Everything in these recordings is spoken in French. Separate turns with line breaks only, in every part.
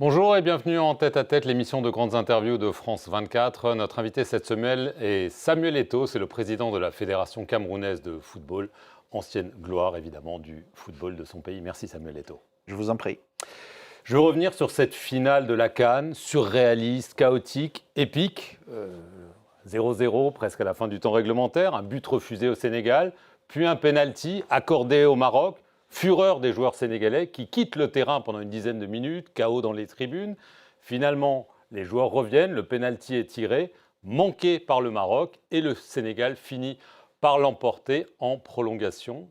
Bonjour et bienvenue en Tête à Tête, l'émission de grandes interviews de France 24. Notre invité cette semaine est Samuel Eto'o, c'est le président de la Fédération camerounaise de football, ancienne gloire évidemment du football de son pays. Merci Samuel Eto'o.
Je vous en prie.
Je veux revenir sur cette finale de la CAN, surréaliste, chaotique, épique. 0-0 presque à la fin du temps réglementaire, un but refusé au Sénégal, puis un penalty accordé au Maroc. Fureur des joueurs sénégalais qui quittent le terrain pendant une dizaine de minutes, chaos dans les tribunes. Finalement, les joueurs reviennent, le penalty est tiré, manqué par le Maroc, et le Sénégal finit par l'emporter en prolongation.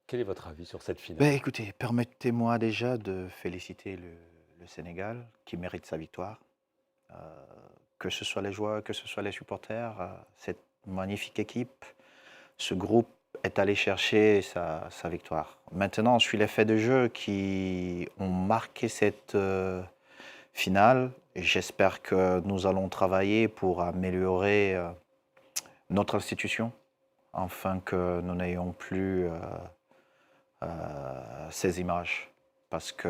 Quel est votre avis sur cette finale?
Écoutez, permettez-moi déjà de féliciter le Sénégal qui mérite sa victoire. Euh, que ce soit les joueurs, que ce soit les supporters, cette magnifique équipe, ce groupe est allé chercher sa victoire. Maintenant, sur les faits de jeu qui ont marqué cette finale, j'espère que nous allons travailler pour améliorer notre institution afin que nous n'ayons plus ces images. Parce que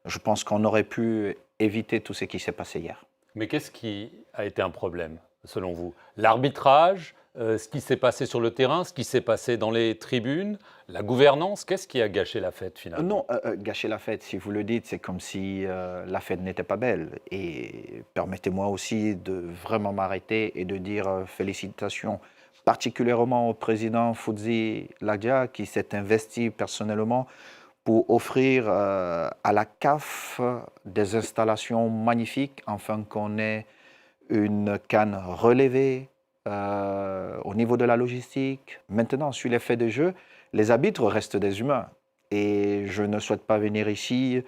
je pense qu'on aurait pu éviter tout ce qui s'est passé hier.
Mais qu'est-ce qui a été un problème, selon vous? L'arbitrage, ce qui s'est passé sur le terrain, ce qui s'est passé dans les tribunes, la gouvernance, qu'est-ce qui a gâché la fête finalement?
Non, gâcher la fête, si vous le dites, c'est comme si la fête n'était pas belle. Et permettez-moi aussi de vraiment m'arrêter et de dire félicitations particulièrement au président Foudzi Ladia qui s'est investi personnellement pour offrir à la CAF des installations magnifiques afin qu'on ait une CAN relevée au niveau de la logistique. Maintenant, sur les faits de jeu, les arbitres restent des humains. Et je ne souhaite pas venir ici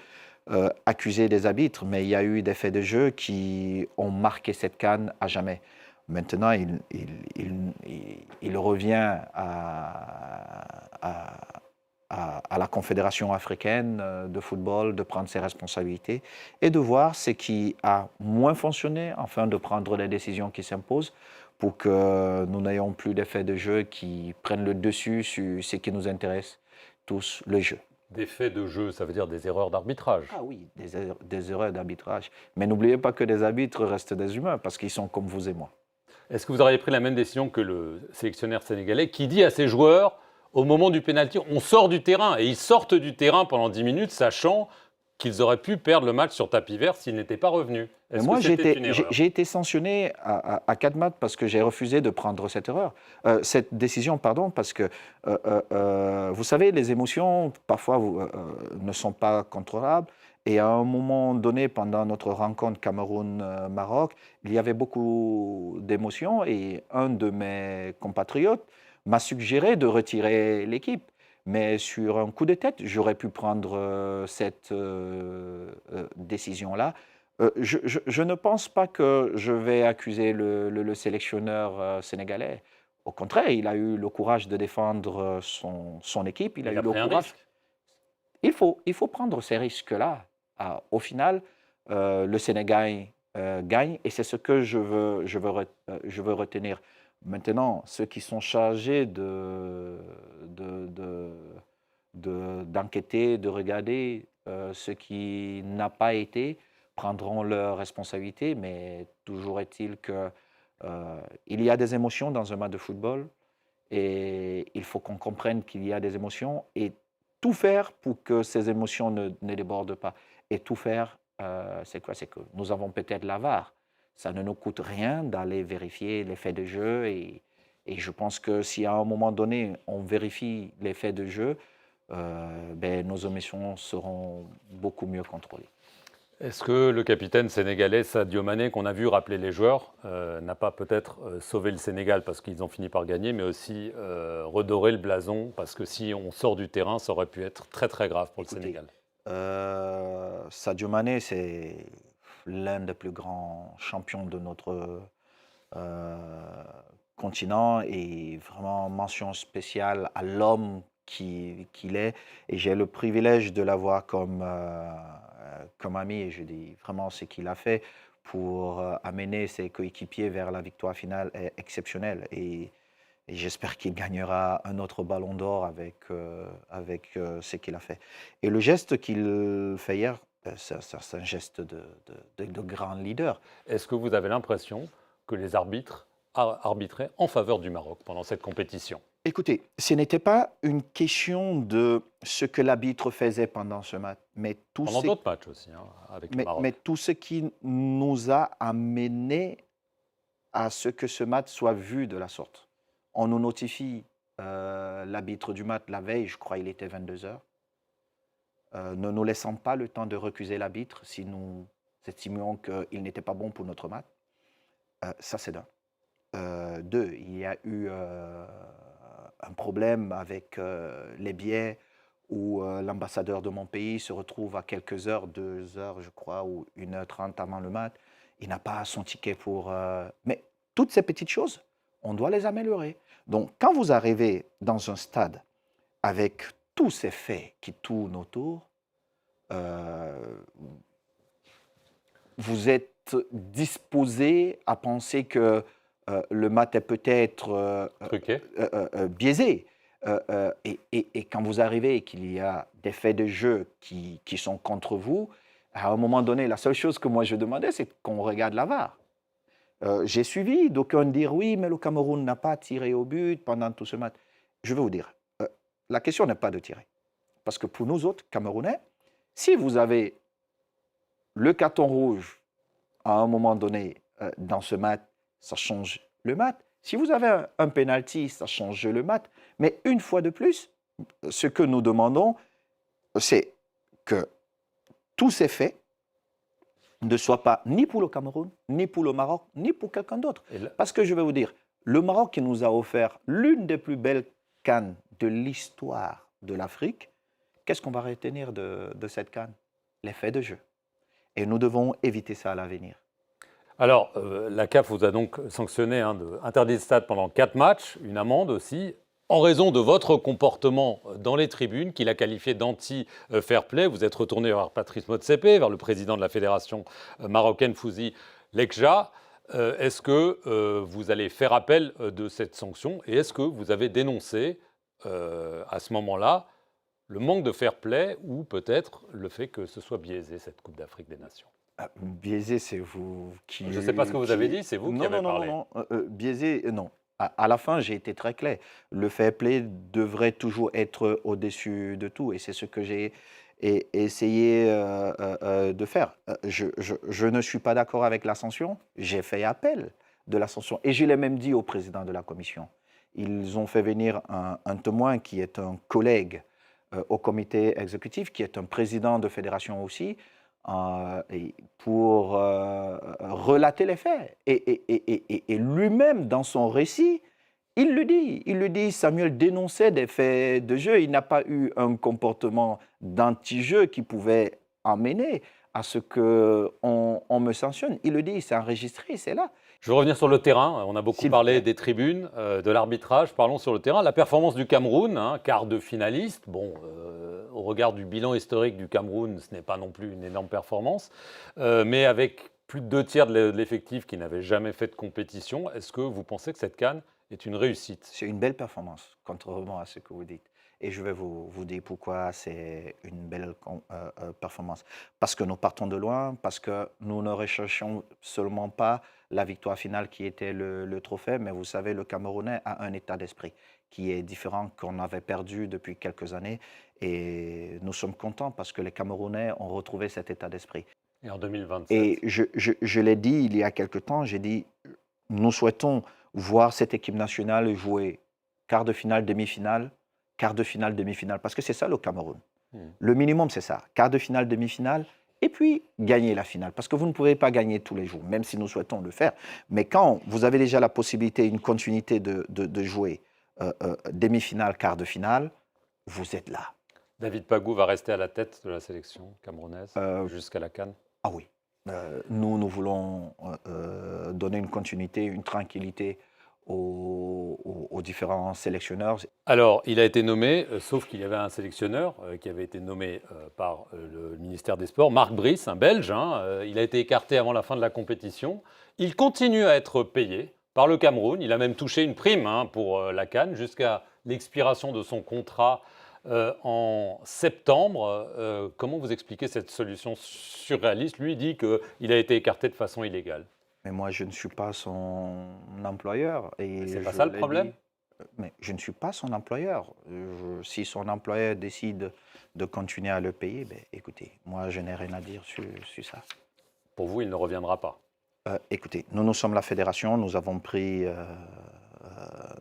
accuser des arbitres, mais il y a eu des faits de jeu qui ont marqué cette CAN à jamais. Maintenant, il revient à la Confédération africaine de football de prendre ses responsabilités et de voir ce qui a moins fonctionné afin de prendre les décisions qui s'imposent pour que nous n'ayons plus d'effets de jeu qui prennent le dessus sur ce qui nous intéresse tous, le jeu.
Des faits de jeu, ça veut dire des erreurs d'arbitrage.
Ah oui, des erreurs d'arbitrage. Mais n'oubliez pas que les arbitres restent des humains parce qu'ils sont comme vous et moi.
Est-ce que vous auriez pris la même décision que le sélectionneur sénégalais qui dit à ses joueurs, au moment du pénalty, on sort du terrain, et ils sortent du terrain pendant 10 minutes, sachant qu'ils auraient pu perdre le match sur tapis vert s'ils n'étaient pas revenus? Est-ce
Moi,
que c'était une erreur?
j'ai été sanctionné à 4 matchs parce que j'ai refusé de prendre cette décision, pardon, parce que, vous savez, les émotions, parfois, ne sont pas contrôlables. Et à un moment donné, pendant notre rencontre Cameroun-Maroc, il y avait beaucoup d'émotions et un de mes compatriotes m'a suggéré de retirer l'équipe. Mais sur un coup de tête, j'aurais pu prendre cette décision-là. Je ne pense pas que je vais accuser le sélectionneur sénégalais. Au contraire, il a eu le courage de défendre son équipe. Il a
Il
eu
a
le
pris un
courage.
risque.
Il faut prendre ces risques-là. Au final, le Sénégal gagne et c'est ce que je veux retenir. Maintenant, ceux qui sont chargés d'enquêter, de regarder ce qui n'a pas été, prendront leurs responsabilités, mais toujours est-il que il y a des émotions dans un match de football et il faut qu'on comprenne qu'il y a des émotions et tout faire pour que ces émotions ne débordent pas. Et tout faire, c'est quoi? C'est que nous avons peut-être la VAR. Ça ne nous coûte rien d'aller vérifier les faits de jeu et je pense que si à un moment donné, on vérifie les faits de jeu, nos émissions seront beaucoup mieux contrôlées.
Est-ce que le capitaine sénégalais Sadio Mané, qu'on a vu rappeler les joueurs, n'a pas peut-être sauvé le Sénégal parce qu'ils ont fini par gagner, mais aussi redoré le blason parce que si on sort du terrain, ça aurait pu être très très grave pour le
Écoutez,
Sénégal?
Sadio Mané, c'est l'un des plus grands champions de notre continent et vraiment mention spéciale à l'homme qu'il est. Et j'ai le privilège de l'avoir comme ami et je dis vraiment ce qu'il a fait pour amener ses coéquipiers vers la victoire finale est exceptionnel. Et Et j'espère qu'il gagnera un autre ballon d'or avec ce qu'il a fait. Et le geste qu'il fait hier, c'est un geste de grand leader.
Est-ce que vous avez l'impression que les arbitres arbitraient en faveur du Maroc pendant cette compétition?
Écoutez, ce n'était pas une question de ce que l'arbitre faisait pendant ce match,
Pendant d'autres matchs aussi, hein, avec le Maroc.
mais tout ce qui nous a amené à ce que ce match soit vu de la sorte. On nous notifie l'arbitre du match la veille, je crois il était 22 heures. Ne nous laissant pas le temps de recuser l'arbitre si nous estimions qu'il n'était pas bon pour notre match. Ça, c'est d'un. Deux, il y a eu un problème avec les billets où l'ambassadeur de mon pays se retrouve à quelques heures, 2 heures, je crois, ou 1h30 avant le match. Il n'a pas son ticket pour... Mais toutes ces petites choses, on doit les améliorer. Donc, quand vous arrivez dans un stade avec tous ces faits qui tournent autour, vous êtes disposé à penser que le match est peut-être
Truqué.
biaisé. Et quand vous arrivez et qu'il y a des faits de jeu qui sont contre vous, à un moment donné, la seule chose que moi je demandais, c'est qu'on regarde la VAR. J'ai suivi, d'aucuns dire oui, mais le Cameroun n'a pas tiré au but pendant tout ce match. Je vais vous dire, la question n'est pas de tirer. Parce que pour nous autres, Camerounais, si vous avez le carton rouge à un moment donné dans ce match, ça change le match. Si vous avez un penalty, ça change le match. Mais une fois de plus, ce que nous demandons, c'est que tous ces faits ne soient pas ni pour le Cameroun, ni pour le Maroc, ni pour quelqu'un d'autre. Parce que je vais vous dire, le Maroc qui nous a offert l'une des plus belles CAN de l'histoire de l'Afrique, qu'est-ce qu'on va retenir de cette CAN? Les faits de jeu. Et nous devons éviter ça à l'avenir.
Alors, la CAF vous a donc sanctionné interdit de stade pendant 4 matchs, une amende aussi, en raison de votre comportement dans les tribunes, qu'il a qualifié d'anti-fair play. Vous êtes retourné vers Patrice Motsepe, vers le président de la fédération marocaine Fouzi Lekja. Est-ce que vous allez faire appel de cette sanction et est-ce que vous avez dénoncé à ce moment-là le manque de fair play ou peut-être le fait que ce soit biaisé, cette Coupe d'Afrique des Nations?
Biaisé, c'est vous qui...
Je ne sais pas ce que vous avez dit, c'est vous qui avez parlé.
Non. Biaisé, non. À la fin, j'ai été très clair. Le fair play devrait toujours être au-dessus de tout. Et c'est ce que j'ai essayé de faire. Je ne suis pas d'accord avec la sanction. J'ai fait appel de la sanction. Et je l'ai même dit au président de la commission. Ils ont fait venir un témoin qui est un collègue au comité exécutif, qui est un président de fédération aussi, pour relater les faits. Et lui-même, dans son récit, il le dit, Samuel dénonçait des faits de jeu. Il n'a pas eu un comportement d'anti-jeu qui pouvait amener à ce qu'on me sanctionne. Il le dit, c'est enregistré, c'est là.
Je veux revenir sur le terrain. On a beaucoup parlé des tribunes, de l'arbitrage. Parlons sur le terrain. La performance du Cameroun, quart de finaliste. Bon, au regard du bilan historique du Cameroun, ce n'est pas non plus une énorme performance. Mais avec plus de 2 tiers de l'effectif qui n'avait jamais fait de compétition, est-ce que vous pensez que cette CAN est une réussite?
C'est une belle performance, contrairement à ce que vous dites. Et je vais vous dire pourquoi c'est une belle performance. Parce que nous partons de loin, parce que nous ne recherchons seulement pas la victoire finale qui était le trophée, mais vous savez, le Camerounais a un état d'esprit qui est différent qu'on avait perdu depuis quelques années. Et nous sommes contents parce que les Camerounais ont retrouvé cet état d'esprit.
Et en 2027.
Et je l'ai dit il y a quelque temps, j'ai dit, nous souhaitons voir cette équipe nationale jouer quart de finale, demi-finale, quart de finale, demi-finale, parce que c'est ça le Cameroun. Le minimum, c'est ça, quart de finale, demi-finale, et puis gagner la finale. Parce que vous ne pouvez pas gagner tous les jours, même si nous souhaitons le faire. Mais quand vous avez déjà la possibilité, une continuité de jouer demi-finale, quart de finale, vous êtes là.
David Pagou va rester à la tête de la sélection camerounaise jusqu'à la CAN?
Ah oui. Nous voulons donner une continuité, une tranquillité aux différents sélectionneurs.
Alors, il a été nommé, sauf qu'il y avait un sélectionneur qui avait été nommé par le ministère des Sports, Marc Brice, un Belge. Il a été écarté avant la fin de la compétition. Il continue à être payé par le Cameroun. Il a même touché une prime pour la CAN jusqu'à l'expiration de son contrat en septembre. Comment vous expliquez cette solution surréaliste? Lui dit qu'il a été écarté de façon illégale.
Mais moi, je ne suis pas son employeur
Mais
et
c'est pas
je
ça le
l'ai
problème?
dit. Mais je ne suis pas son employeur. Si son employeur décide de continuer à le payer, ben, écoutez, moi, je n'ai rien à dire sur ça.
Pour vous, il ne reviendra pas.
Écoutez, nous sommes la fédération, nous avons pris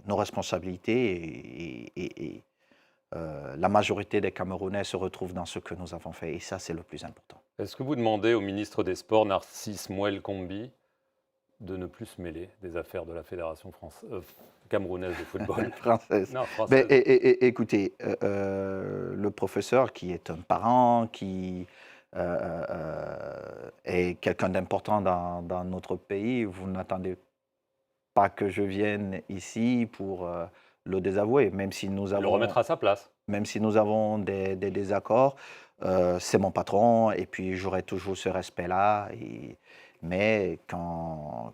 nos responsabilités et la majorité des Camerounais se retrouvent dans ce que nous avons fait et ça, c'est le plus important.
Est-ce que vous demandez au ministre des Sports, Narcisse Mouel Kombi, de ne plus se mêler des affaires de la Fédération camerounaise de football?
Française.
Non,
Ben,
française.
écoutez, le professeur qui est un parent, qui est quelqu'un d'important dans notre pays, vous n'attendez pas que je vienne ici pour le désavouer, même si nous
Il le
avons,
remettra à sa place.
même si nous avons des désaccords. C'est mon patron et puis j'aurai toujours ce respect-là. Mais quand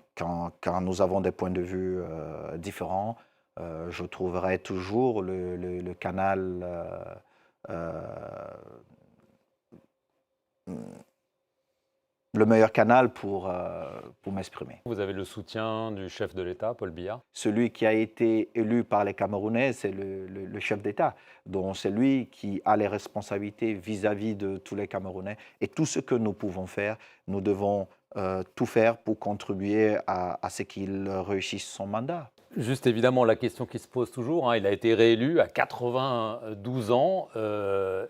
nous avons des points de vue différents, je trouverai toujours le canal le meilleur canal pour m'exprimer.
Vous avez le soutien du chef de l'État, Paul Biya.
Celui qui a été élu par les Camerounais, c'est le chef d'État. Donc c'est lui qui a les responsabilités vis-à-vis de tous les Camerounais. Et tout ce que nous pouvons faire, nous devons tout faire pour contribuer à ce qu'il réussisse son mandat.
Juste évidemment, la question qui se pose toujours, il a été réélu à 92 ans.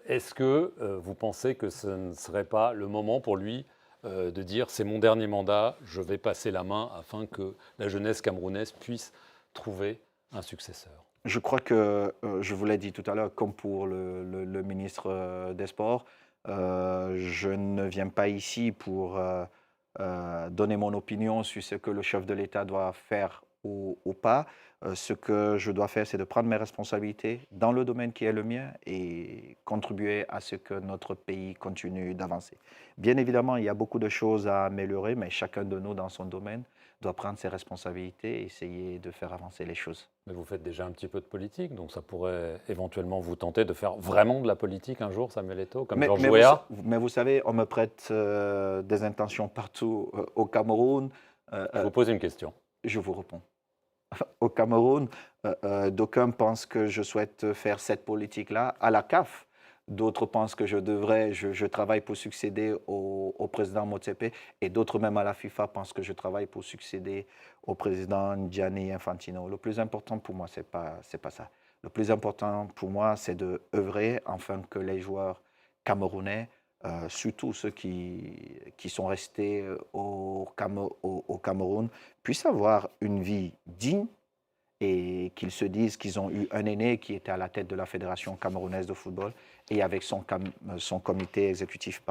Est-ce que vous pensez que ce ne serait pas le moment pour lui de dire c'est mon dernier mandat, je vais passer la main afin que la jeunesse camerounaise puisse trouver un successeur?
Je crois que, je vous l'ai dit tout à l'heure, comme pour le ministre des Sports, je ne viens pas ici pour donner mon opinion sur ce que le chef de l'État doit faire ou pas. Ce que je dois faire, c'est de prendre mes responsabilités dans le domaine qui est le mien et contribuer à ce que notre pays continue d'avancer. Bien évidemment, il y a beaucoup de choses à améliorer, mais chacun de nous, dans son domaine, doit prendre ses responsabilités et essayer de faire avancer les choses.
Mais vous faites déjà un petit peu de politique, donc ça pourrait éventuellement vous tenter de faire vraiment de la politique un jour, Samuel Eto'o, comme Georges Weah.
Mais vous savez, on me prête des intentions partout au Cameroun.
Je vous pose une question.
Je vous réponds. Au Cameroun, d'aucuns pensent que je souhaite faire cette politique-là à la CAF. D'autres pensent que je travaille pour succéder au président Motsepe. Et d'autres, même à la FIFA, pensent que je travaille pour succéder au président Gianni Infantino. Le plus important pour moi, c'est pas ça. Le plus important pour moi, c'est d'œuvrer afin que les joueurs camerounais, surtout ceux qui sont restés au Cameroun, puissent avoir une vie digne et qu'ils se disent qu'ils ont eu un aîné qui était à la tête de la Fédération camerounaise de football et avec son comité exécutif,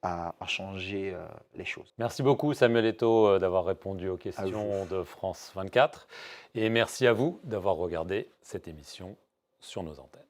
a changé les choses.
Merci beaucoup Samuel Eto'o d'avoir répondu aux questions de France 24 et merci à vous d'avoir regardé cette émission sur nos antennes.